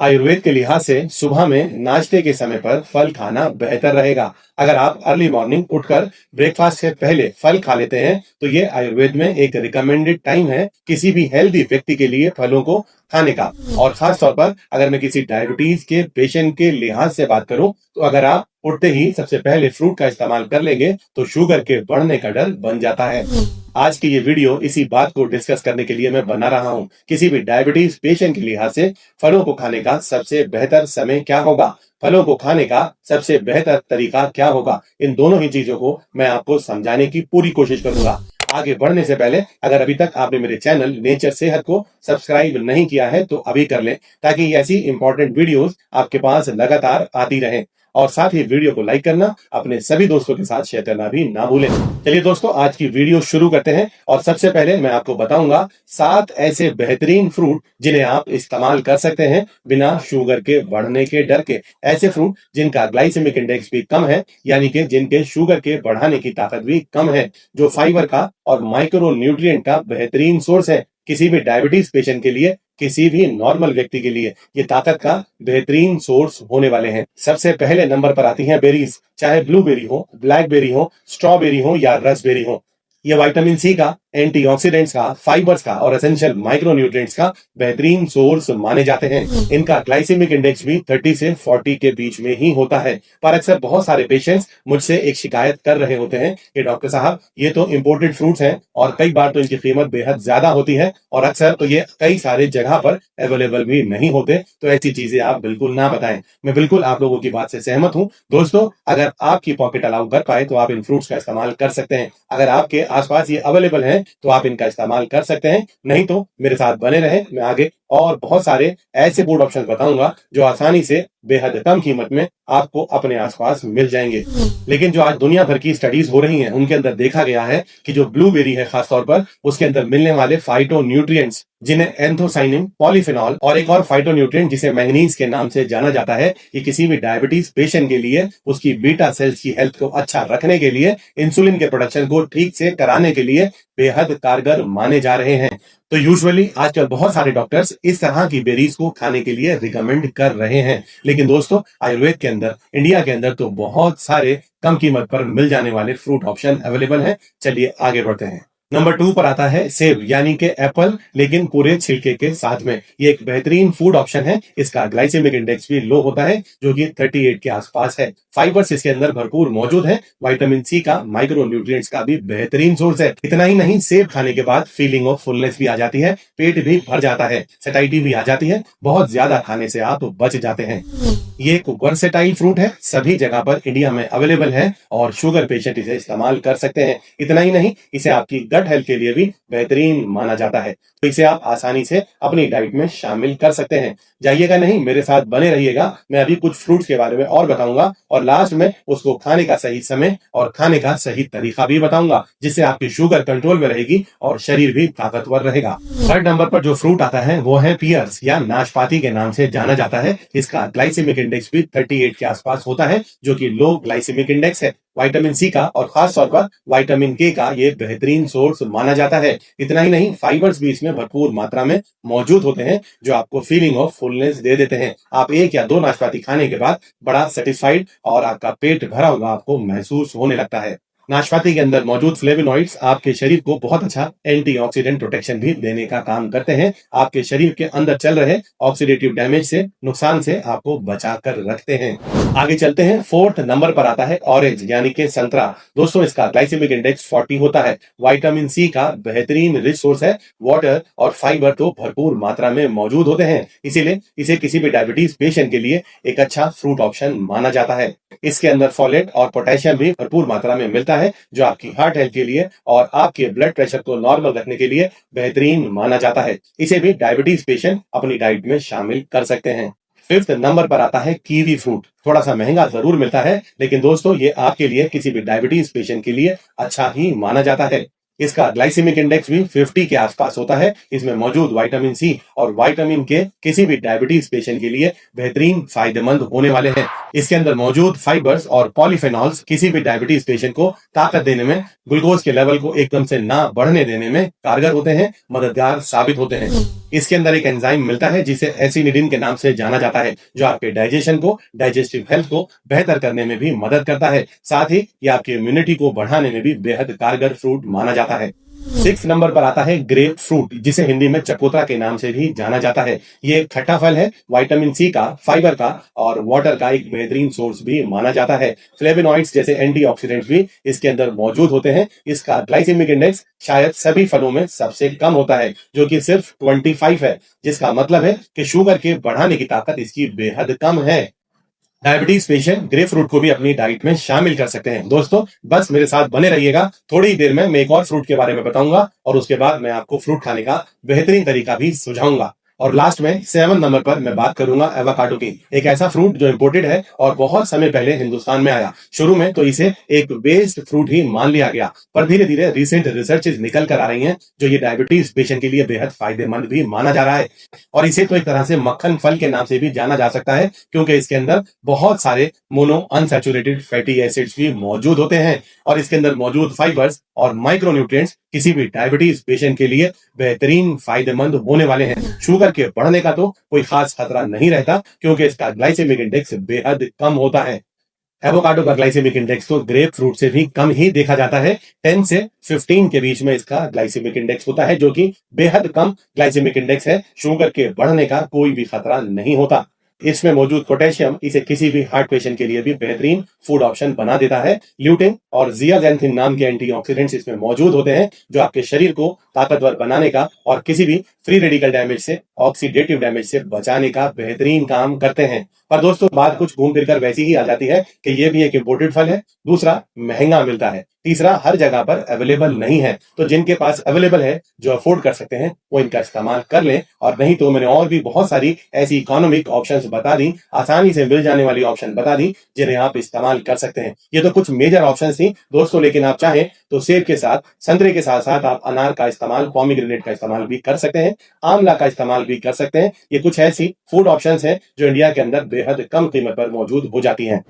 आयुर्वेद के लिहाज से सुबह में नाश्ते के समय पर फल खाना बेहतर रहेगा। अगर आप अर्ली मॉर्निंग उठकर ब्रेकफास्ट से पहले फल खा लेते हैं तो ये आयुर्वेद में एक रिकमेंडेड टाइम है किसी भी हेल्दी व्यक्ति के लिए फलों को खाने का। और खास तौर पर अगर मैं किसी डायबिटीज के पेशेंट के लिहाज से बात करूं तो अगर आप उठते ही सबसे पहले फ्रूट का इस्तेमाल कर लेंगे तो शुगर के बढ़ने का डर बन जाता है। आज की ये वीडियो इसी बात को डिस्कस करने के लिए मैं बना रहा हूँ। किसी भी डायबिटीज पेशेंट के लिहाज से फलों को खाने का सबसे बेहतर समय क्या होगा, फलों को खाने का सबसे बेहतर तरीका क्या होगा, इन दोनों ही चीजों को मैं आपको समझाने की पूरी कोशिश करूंगा। आगे बढ़ने से पहले अगर अभी तक आपने मेरे चैनल नेचर सेहत को सब्सक्राइब नहीं किया है तो अभी कर लें, ताकि ऐसी इंपॉर्टेंट वीडियोस आपके पास लगातार आती रहें। और साथ ही वीडियो को लाइक करना, अपने सभी दोस्तों के साथ शेयर करना भी ना भूलें। चलिए दोस्तों, आज की वीडियो शुरू करते हैं। और सबसे पहले मैं आपको बताऊंगा 7 ऐसे बेहतरीन फ्रूट जिन्हें आप इस्तेमाल कर सकते हैं बिना शुगर के बढ़ने के डर के। ऐसे फ्रूट जिनका ग्लाइसेमिक इंडेक्स भी कम है, यानी कि जिनके शुगर के बढ़ाने की ताकत भी कम है, जो फाइबर का और माइक्रो न्यूट्रिएंट का बेहतरीन सोर्स है। किसी भी डायबिटीज पेशेंट के लिए, किसी भी नॉर्मल व्यक्ति के लिए ये ताकत का बेहतरीन सोर्स होने वाले हैं। सबसे पहले नंबर पर आती हैं बेरीज, चाहे ब्लूबेरी हो, ब्लैकबेरी हो, स्ट्रॉबेरी हो या रसबेरी हो। ये विटामिन सी का, एंटीऑक्सीडेंट्स का, फाइबर्स का और एसेंशियल माइक्रोन्यूट्रिएंट्स का बेहतरीन सोर्स माने जाते हैं। इनका ग्लाइसेमिक इंडेक्स भी 30 से 40 के बीच में ही होता है। पर अक्सर बहुत सारे पेशेंट्स मुझसे एक शिकायत कर रहे होते हैं कि डॉक्टर साहब, ये तो इंपोर्टेड फ्रूट्स हैं और कई बार तो इनकी कीमत बेहद ज्यादा होती है और अक्सर तो ये कई सारे जगह पर अवेलेबल भी नहीं होते, तो ऐसी चीजें आप बिल्कुल ना बताएं। मैं बिल्कुल आप लोगों की बात से सहमत हूं। दोस्तों, अगर आपकी पॉकेट अलाउ कर पाए तो आप इन फ्रूट्स का इस्तेमाल कर सकते हैं। अगर आपके आसपास ये अवेलेबल है तो आप इनका इस्तेमाल कर सकते हैं, नहीं तो मेरे साथ बने रहें। मैं आगे और बहुत सारे ऐसे फूड ऑप्शन बताऊंगा जो आसानी से बेहद कम कीमत में आपको अपने आसपास मिल जाएंगे। लेकिन जो आज दुनिया भर की स्टडीज हो रही हैं, उनके अंदर देखा गया है कि जो ब्लूबेरी है खासतौर पर, उसके अंदर मिलने वाले फाइटो न्यूट्रिएंट्स जिन्हें एंथोसाइनिन, पॉलीफेनॉल और एक और फाइटो न्यूट्रिएंट जिसे मैंगनीज के नाम से जाना जाता है, ये किसी भी डायबिटीज पेशेंट के लिए उसकी बीटा सेल्स की हेल्थ को अच्छा रखने के लिए, इंसुलिन के प्रोडक्शन को ठीक से कराने के लिए बेहद कारगर माने जा रहे हैं। तो यूजुअली आजकल बहुत सारे डॉक्टर्स इस तरह की बेरीज को खाने के लिए रिकमेंड कर रहे हैं। लेकिन दोस्तों, आयुर्वेद के अंदर, इंडिया के अंदर तो बहुत सारे कम कीमत पर मिल जाने वाले फ्रूट ऑप्शन अवेलेबल हैं। चलिए आगे बढ़ते हैं। नंबर 2 पर आता है सेब, यानी कि एप्पल, लेकिन पूरे छिलके के साथ में। ये एक बेहतरीन फूड ऑप्शन है। इसका ग्लाइसेमिक इंडेक्स भी लो होता है, जो कि 38 के आसपास है। फाइबर्स इसके अंदर भरपूर मौजूद है। विटामिन सी का, माइक्रो न्यूट्रिएंट्स का भी बेहतरीन सोर्स है। इतना ही नहीं, सेब खाने के बाद फीलिंग ऑफ फुलनेस भी आ जाती है, पेट भी भर जाता है, सैटिस्फैक्शन भी आ जाती है। बहुत ज्यादा खाने से आप बच जाते हैं। ये एक वर्सेटाइल फ्रूट है, सभी जगह पर इंडिया में अवेलेबल है और शुगर पेशेंट इसे इस्तेमाल कर सकते हैं। इतना ही नहीं, इसे आपकी गट हेल्थ के लिए भी बेहतरीन माना जाता है, तो इसे आप आसानी से अपनी डाइट में शामिल कर सकते हैं। जाइएगा नहीं, मेरे साथ बने रहिएगा। मैं अभी कुछ फ्रूट्स के बारे में और बताऊंगा और लास्ट में उसको खाने का सही समय और खाने का सही तरीका भी बताऊंगा, जिससे आपकी शुगर कंट्रोल में रहेगी और शरीर भी ताकतवर रहेगा। थर्ड नंबर पर जो फ्रूट आता है वो है पियर्स, या नाशपाती के नाम से जाना जाता है। इसका ग्लाइसेमिक इंडेक्स भी 38 के आसपास होता है, जो कि लो ग्लाइसेमिक इंडेक्स है। विटामिन सी का और खास तौर पर विटामिन के का ये बेहतरीन सोर्स माना जाता है। इतना ही नहीं, फाइबर्स भी इसमें भरपूर मात्रा में मौजूद होते हैं, जो आपको फीलिंग ऑफ फुलनेस दे देते हैं। आप 1 या 2 नाशपाती खाने के बाद बड़ा सेटिस्फाइड और आपका पेट भरा हुआ आपको महसूस होने लगता है। नाशपाती के अंदर मौजूद फ्लेवोनॉइड्स आपके शरीर को बहुत अच्छा एंटीऑक्सीडेंट प्रोटेक्शन भी देने का काम करते हैं। आपके शरीर के अंदर चल रहे ऑक्सीडेटिव डैमेज से, नुकसान से आपको बचा कर रखते हैं। आगे चलते हैं। 4th नंबर पर आता है ऑरेंज, यानी कि संतरा। दोस्तों, इसका ग्लाइसेमिक इंडेक्स 40 होता है। विटामिन सी का बेहतरीन रिच सोर्स है। वाटर और फाइबर तो भरपूर मात्रा में मौजूद होते हैं, इसीलिए इसे किसी भी डायबिटीज पेशेंट के लिए एक अच्छा फ्रूट ऑप्शन माना जाता है। इसके अंदर फॉलेट और पोटेशियम भी भरपूर मात्रा में मिलता है, जो आपकी हार्ट हेल्थ के लिए और आपके ब्लड प्रेशर को नॉर्मल रखने के लिए बेहतरीन माना जाता है। इसे भी डायबिटीज पेशेंट अपनी डाइट में शामिल कर सकते हैं। 5th नंबर पर आता है कीवी फ्रूट। थोड़ा सा महंगा जरूर मिलता है, लेकिन दोस्तों ये आपके लिए, किसी भी डायबिटीज पेशेंट के लिए अच्छा ही माना जाता है। इसका ग्लाइसेमिक इंडेक्स भी 50 के आसपास होता है। इसमें मौजूद विटामिन सी और विटामिन के किसी भी डायबिटीज पेशेंट के लिए बेहतरीन फायदेमंद होने वाले हैं। इसके अंदर मौजूद फाइबर्स और पॉलीफेनॉल्स किसी भी डायबिटीज पेशेंट को ताकत देने में, ग्लूकोज के लेवल को एकदम से ना बढ़ने देने में कारगर होते हैं, मददगार साबित होते हैं। इसके अंदर एक एंजाइम मिलता है जिसे एसिनिडिन के नाम से जाना जाता है, जो आपके डाइजेशन को, डाइजेस्टिव हेल्थ को बेहतर करने में भी मदद करता है। साथ ही ये आपकी इम्यूनिटी को बढ़ाने में भी बेहद कारगर फ्रूट माना जाता है। 6 नंबर पर आता है ग्रेप फ्रूट, जिसे हिंदी में चकोतरा के नाम से भी जाना जाता है। ये एक खट्टा फल है, विटामिन सी का, फाइबर का और वाटर का एक बेहतरीन सोर्स भी माना जाता है। फ्लेवोनॉइड्स जैसे एंटीऑक्सीडेंट्स भी इसके अंदर मौजूद होते हैं। इसका ग्लाइसेमिक इंडेक्स शायद सभी फलों में सबसे कम होता है, जो कि सिर्फ 25 है, जिसका मतलब है कि शुगर के बढ़ाने की ताकत इसकी बेहद कम है। डायबिटीज पेशेंट ग्रेप फ्रूट को भी अपनी डाइट में शामिल कर सकते हैं। दोस्तों बस मेरे साथ बने रहिएगा, थोड़ी ही देर में मैं एक और फ्रूट के बारे में बताऊंगा और उसके बाद मैं आपको फ्रूट खाने का बेहतरीन तरीका भी सुझाऊंगा। और लास्ट में 7 नंबर पर मैं बात करूंगा एवोकाडो की, एक ऐसा फ्रूट जो इंपोर्टेड है और बहुत समय पहले हिंदुस्तान में आया। शुरू में तो इसे एक वेस्ट फ्रूट ही मान लिया गया, पर धीरे धीरे रिसेंट रिसर्चेज निकल कर आ रही हैं जो ये डायबिटीज पेशेंट के लिए बेहद फायदेमंद भी माना जा रहा है। और इसे तो एक तरह से मक्खन फल के नाम से भी जाना जा सकता है, क्योंकि इसके अंदर बहुत सारे मोनो अनसैचुरेटेड फैटी एसिड्स भी मौजूद होते हैं और इसके अंदर मौजूद फाइबर्स और माइक्रोन्यूट्रिएंट्स किसी भी डायबिटीज पेशेंट के लिए बेहतरीन फायदेमंद होने वाले हैं। शुगर के बढ़ने का तो कोई खास खतरा नहीं रहता, क्योंकि इसका ग्लाइसेमिक इंडेक्स बेहद कम होता है। एवोकाडो का ग्लाइसेमिक इंडेक्स तो ग्रेप फ्रूट से भी कम ही देखा जाता है। 10 से 15 के बीच में इसका ग्लाइसेमिक इंडेक्स होता है, जो कि बेहद कम ग्लाइसेमिक इंडेक्स है। शुगर के बढ़ने का कोई भी खतरा नहीं होता। इसमें मौजूद पोटेशियम इसे किसी भी हार्ट पेशेंट के लिए भी बेहतरीन फूड ऑप्शन बना देता है। ल्यूटिन और जियाजेंथिन नाम के एंटीऑक्सीडेंट्स इसमें मौजूद होते हैं, जो आपके शरीर को ताकतवर बनाने का और किसी भी फ्री रेडिकल डैमेज से, ऑक्सीडेटिव डैमेज से बचाने का बेहतरीन काम करते हैं। पर दोस्तों बात कुछ घूम फिर कर वैसी ही आ जाती है कि ये भी एक इम्पोर्टेड फल है, दूसरा महंगा मिलता है, तीसरा हर जगह पर अवेलेबल नहीं है। तो जिनके पास अवेलेबल है, जो अफोर्ड कर सकते हैं, वो इनका इस्तेमाल कर लें। और नहीं तो मैंने और भी बहुत सारी ऐसी इकोनॉमिक ऑप्शंस बता दी, आसानी से मिल जाने वाली ऑप्शन बता दी, जिन्हें आप इस्तेमाल कर सकते हैं। ये तो कुछ मेजर ऑप्शन थी दोस्तों, लेकिन आप चाहें तो सेब के साथ, संतरे के साथ साथ आप अनार का इस्तेमाल, पॉमीग्रेनेट का इस्तेमाल भी कर सकते हैं, आंवला का इस्तेमाल भी कर सकते हैं। ये कुछ ऐसी फूड ऑप्शंस हैं जो इंडिया के अंदर बेहद कम कीमत पर मौजूद हो जाती हैं।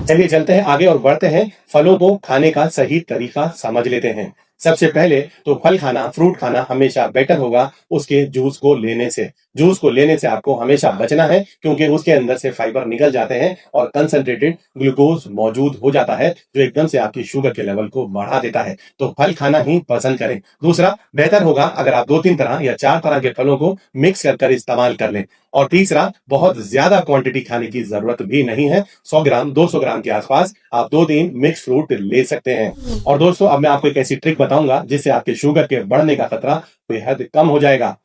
चलिए चलते हैं आगे और बढ़ते हैं, फलों को खाने का सही तरीका समझ लेते हैं। सबसे पहले तो फल खाना, फ्रूट खाना हमेशा बेटर होगा उसके जूस को लेने से। जूस को लेने से आपको हमेशा बचना है, क्योंकि उसके अंदर से फाइबर निकल जाते हैं और कंसंट्रेटेड ग्लूकोज मौजूद हो जाता है, जो एकदम से आपकी शुगर के लेवल को बढ़ा देता है। तो फल खाना ही पसंद करें। दूसरा, बेहतर होगा अगर आप 2-3 तरह या 4 तरह के फलों को मिक्स कर इस्तेमाल कर लें। और तीसरा, बहुत ज्यादा क्वांटिटी खाने की जरूरत भी नहीं है। 100 ग्राम 200 ग्राम के आसपास आप 2-3 मिक्स फ्रूट ले सकते हैं। और दोस्तों अब मैं आपको एक ऐसी ट्रिक बताऊंगा जिससे आपके शुगर के बढ़ने का खतरा बेहद कम हो जाएगा।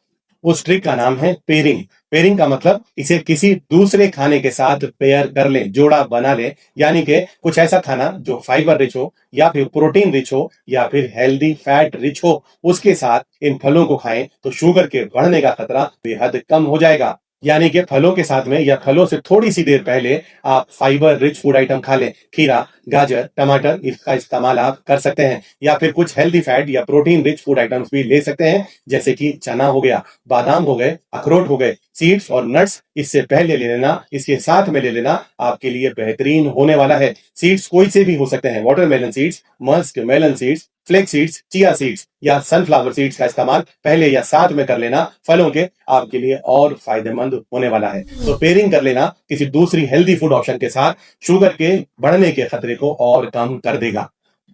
उस ट्रिक का नाम है पेयरिंग। पेयरिंग का मतलब इसे किसी दूसरे खाने के साथ पेयर कर ले, जोड़ा बना ले। यानी कि कुछ ऐसा खाना जो फाइबर रिच हो, या फिर प्रोटीन रिच हो, या फिर हेल्दी फैट रिच हो, उसके साथ इन फलों को खाएं तो शुगर के बढ़ने का खतरा बेहद कम हो जाएगा। यानी कि फलों के साथ में या फलों से थोड़ी सी देर पहले आप फाइबर रिच फूड आइटम खा लें। खीरा, गाजर, टमाटर, इसका इस्तेमाल आप कर सकते हैं। या फिर कुछ हेल्दी फैट या प्रोटीन रिच फूड आइटम्स भी ले सकते हैं, जैसे कि चना हो गया, बादाम हो गए, अखरोट हो गए, सीड्स और नट्स इससे पहले ले लेना, इसके साथ में ले लेना आपके लिए बेहतरीन होने वाला है। सीड्स कोई से भी हो सकते हैं, watermelon seeds, musk melon seeds, flax seeds, chia seeds या सनफ्लावर सीड्स का इस्तेमाल पहले या साथ में कर लेना फलों के आपके लिए और फायदेमंद होने वाला है। तो पेयरिंग कर लेना किसी दूसरी हेल्दी फूड ऑप्शन के साथ शुगर के बढ़ने के खतरे को और कम कर देगा।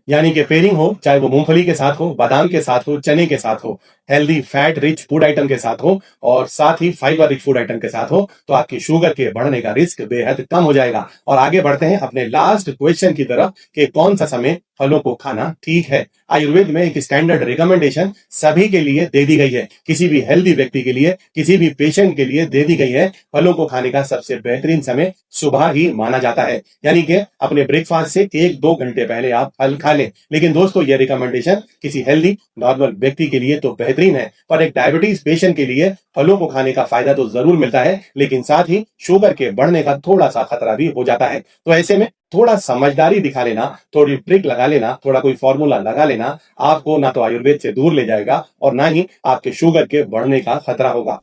यानी कि पेयरिंग हो, चाहे वो मूंगफली के साथ हो, बादाम के साथ हो, चने के साथ हो, healthy fat rich food item के साथ हो और साथ ही फाइबर रिच फूड आइटम के साथ हो, तो आपकी शुगर के बढ़ने का रिस्क बेहद कम हो जाएगा। और आगे बढ़ते हैं अपने लास्ट क्वेश्चन की तरफ कि कौन सा समय फलों को खाना ठीक है। आयुर्वेद में एक स्टैंडर्ड रिकमेंडेशन सभी के लिए दे दी गई है, किसी भी हेल्दी व्यक्ति के लिए, किसी भी पेशेंट के लिए दे दी गई है। फलों को खाने का सबसे बेहतरीन समय सुबह ही माना जाता है, यानी कि अपने ब्रेकफास्ट से 1-2 घंटे पहले आप फल खा लें। लेकिन दोस्तों यह रिकमेंडेशन किसी हेल्दी नॉर्मल व्यक्ति के लिए तो बेहतरीन बेहतरीन है, पर एक डायबिटीज पेशेंट के लिए फलों को खाने का फायदा तो जरूर मिलता है, लेकिन साथ ही शुगर के बढ़ने का थोड़ा सा खतरा भी हो जाता है। तो ऐसे में थोड़ा समझदारी दिखा लेना, थोड़ी ट्रिक लगा लेना, थोड़ा कोई फॉर्मूला लगा लेना, आपको ना तो आयुर्वेद से दूर ले जाएगा और ना ही आपके शुगर के बढ़ने का खतरा होगा।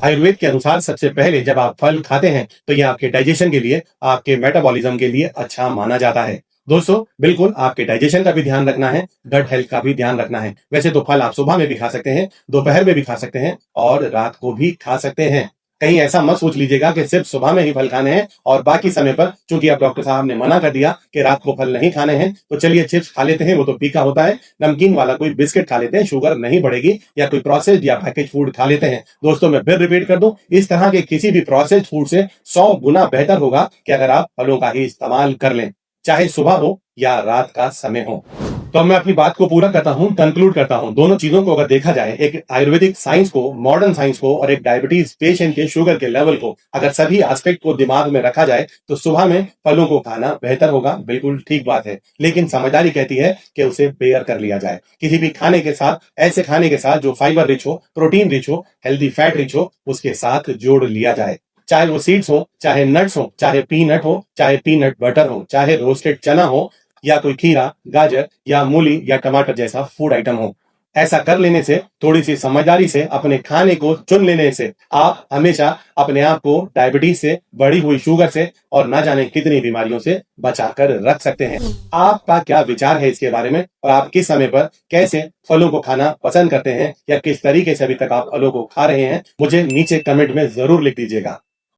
आयुर्वेद के अनुसार सबसे पहले जब आप फल खाते हैं तो ये आपके डाइजेशन के लिए, आपके मेटाबॉलिज्म के लिए अच्छा माना जाता है। दोस्तों, बिल्कुल आपके डाइजेशन का भी ध्यान रखना है, गट हेल्थ का भी ध्यान रखना है। वैसे तो फल आप सुबह में भी खा सकते हैं, दोपहर में भी खा सकते हैं और रात को भी खा सकते हैं। कहीं ऐसा मत सोच लीजिएगा कि सिर्फ सुबह में ही फल खाने हैं और बाकी समय पर, चूंकि अब डॉक्टर साहब ने मना कर दिया कि रात को फल नहीं खाने हैं, तो चलिए चिप्स खा लेते हैं, वो तो फीका होता है, नमकीन वाला कोई बिस्किट खा लेते हैं, शुगर नहीं बढ़ेगी, या कोई प्रोसेस्ड या पैकेज फूड खा लेते हैं। दोस्तों, मैं फिर रिपीट कर दूं, इस तरह के किसी भी प्रोसेस्ड फूड से 100 गुना बेहतर होगा कि अगर आप फलों का ही इस्तेमाल कर लें, चाहे सुबह हो या रात का समय हो। तो अब मैं अपनी बात को पूरा करता हूं, कंक्लूड करता हूं। दोनों चीजों को अगर देखा जाए, एक आयुर्वेदिक साइंस को, मॉडर्न साइंस को और एक डायबिटीज पेशेंट के शुगर के लेवल को, अगर सभी एस्पेक्ट को दिमाग में रखा जाए तो सुबह में फलों को खाना बेहतर होगा, बिल्कुल ठीक बात है। लेकिन समझदारी कहती है कि उसे पेयर कर लिया जाए किसी भी खाने के साथ, ऐसे खाने के साथ जो फाइबर रिच हो, प्रोटीन रिच हो, हेल्दी फैट रिच हो, उसके साथ जोड़ लिया जाए। चाहे वो सीड्स हो, चाहे नट्स हो, चाहे पीनट हो, चाहे पीनट बटर हो, चाहे रोस्टेड चना हो, या कोई खीरा, गाजर या मूली या टमाटर जैसा फूड आइटम हो। ऐसा कर लेने से, थोड़ी सी समझदारी से अपने खाने को चुन लेने से, आप हमेशा अपने आप को डायबिटीज से, बढ़ी हुई शुगर से और ना जाने कितनी बीमारियों से बचाकर रख सकते हैं। आपका क्या विचार है इसके बारे में, और आप किस समय पर कैसे फलों को खाना पसंद करते हैं, या किस तरीके से अभी तक आप फलों को खा रहे हैं, मुझे नीचे कमेंट में जरूर लिख दीजिएगा।